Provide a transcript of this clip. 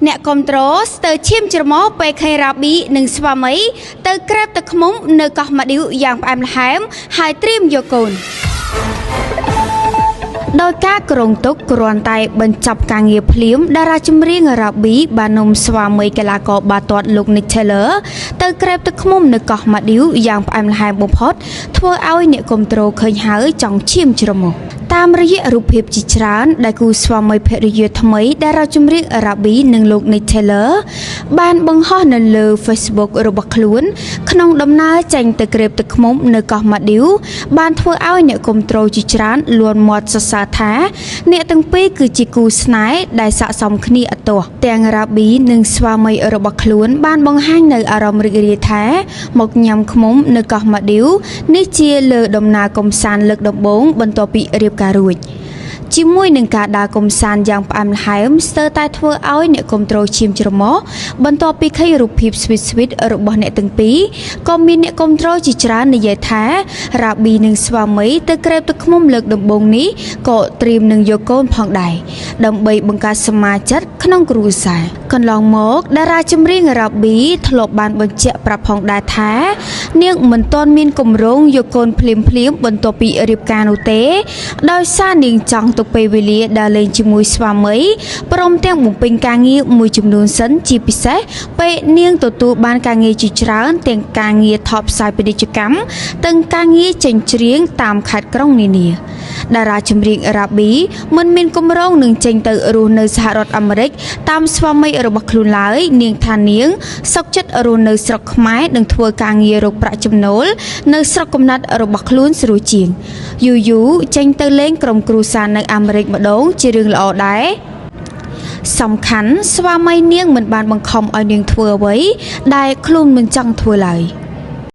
អ្នកគ្រប់គ្រងស្ទើរឈាមច្រមុះពេលឃើញរ៉ាប៊ីនិងស្វាមីទៅក្រែបទឹកឃ្មុំនៅកោះម៉ាឌីវយ៉ាងផ្អែមល្ហែមហើយត្រៀមយកកូនដោយការក្រុងទុកគ្រាន់តែបញ្ចប់ការងារភ្លាមតារាចម្រៀងរ៉ាប៊ីបាននាំស្វាមីកីឡាករបាល់ទាត់លោក Nick Taylor ទៅក្រែបទឹកឃ្មុំនៅកោះម៉ាឌីវយ៉ាងផ្អែមល្ហែមបំផុតធ្វើឲ្យអ្នកគ្រប់គ្រងឃើញហើយចង់ឈាមច្រមុះតាមរយៈរូបភាពជាច្រើនដែលគូស្វាមីភរិយាថ្មីតារាចម្រៀងរ៉ាប៊ីនិងលោក Nick Taylor បានបង្ហោះនៅលើ Facebook របស់ខ្លួនក្នុងដំណើរចេញទៅក្រែបទឹកឃ្មុំនៅកោះម៉ាឌីវបានធ្វើឲ្យអ្នកគ្រប់គ្រងជាច្រើនលួនមាត់សរសើរថាអ្នកទាំងពីរគឺជាគូស្នេហ៍ដែលស័ក្តិសមគ្នាអត់ទាស់ទាំងរ៉ាប៊ីនិងស្វាមីរបស់ខ្លួនបានបង្ហាញនៅអារម្មណ៍រីករាយថាមកញ៉ាំឃ្មុំនៅកោះម៉ាឌីវនេះជាលើដំណើរកម្សាន្តលើកដំបូងបន្ទាប់ពីរៀបការរួចជាមួយនឹងការដើរកម្សាន្តយ៉ាងផ្អែមល្ហែមស្ទើរតែធ្វើឲ្យអ្នកគ្រប់គ្រងឈាមច្រមុះបន្ទាប់ពីឃើញរូបភាពស្វីតរបស់អ្នកទាំងពីរក៏មានអ្នកគ្រប់គ្រងជាច្រើននិយាយថារ៉ាប៊ីនិងស្វាមីទៅក្រែបទឹកឃ្មុំលើកដំបូងនេះក៏ត្រៀមនឹងយកកូនផងដែរដើម្បីបង្កើតសមាជិកក្នុងគ្រួសារកន្លងមកតារាចម្រៀងរ៉ាប៊ីធ្លាប់បានបញ្ជាក់ប្រាប់ផងដែរថានាងមិនទាន់មានគម្រោងយកកូនភ្លាមបន្ទាប់ពីរៀបការនោះទេដោយសារនាងចង់ទៅពេលវេលាដើរលេងជាមួយស្វាមីព្រមទាំងបំពេញការងារមួយចំនួនសិនជាពិសេសពេលនាងទទួលបានការងារជាច្រើនទាំងការងារថតផ្សាយពាណិជ្ជកម្មទាំងការងារចេញច្រៀងតាមខេត្តក្រុងនានាតារាចម្រៀងរ៉ាប៊ីមិនមានគម្រោងនឹងចេញទៅរស់នៅសហរដ្ឋអាមេរិកតាមស្វាមីរបស់ខ្លួនឡើយនាងថានាងសុខចិត្តរស់នៅស្រុកខ្មែរនិងធ្វើការងាររកប្រាក់ចំណូលនៅស្រុកកំណើតរបស់ខ្លួនស្រួលជាងយូរចេញទៅលេងក្រុមគ្រួសារនៅអាមេរិកម្ដងជារឿងល្អដែរសំខាន់ស្វាមីនាងមិនបានបង្ខំឲ្យនាងធ្វើអ្វីដែលខ្លួនមិនចង់ធ្វើឡើយ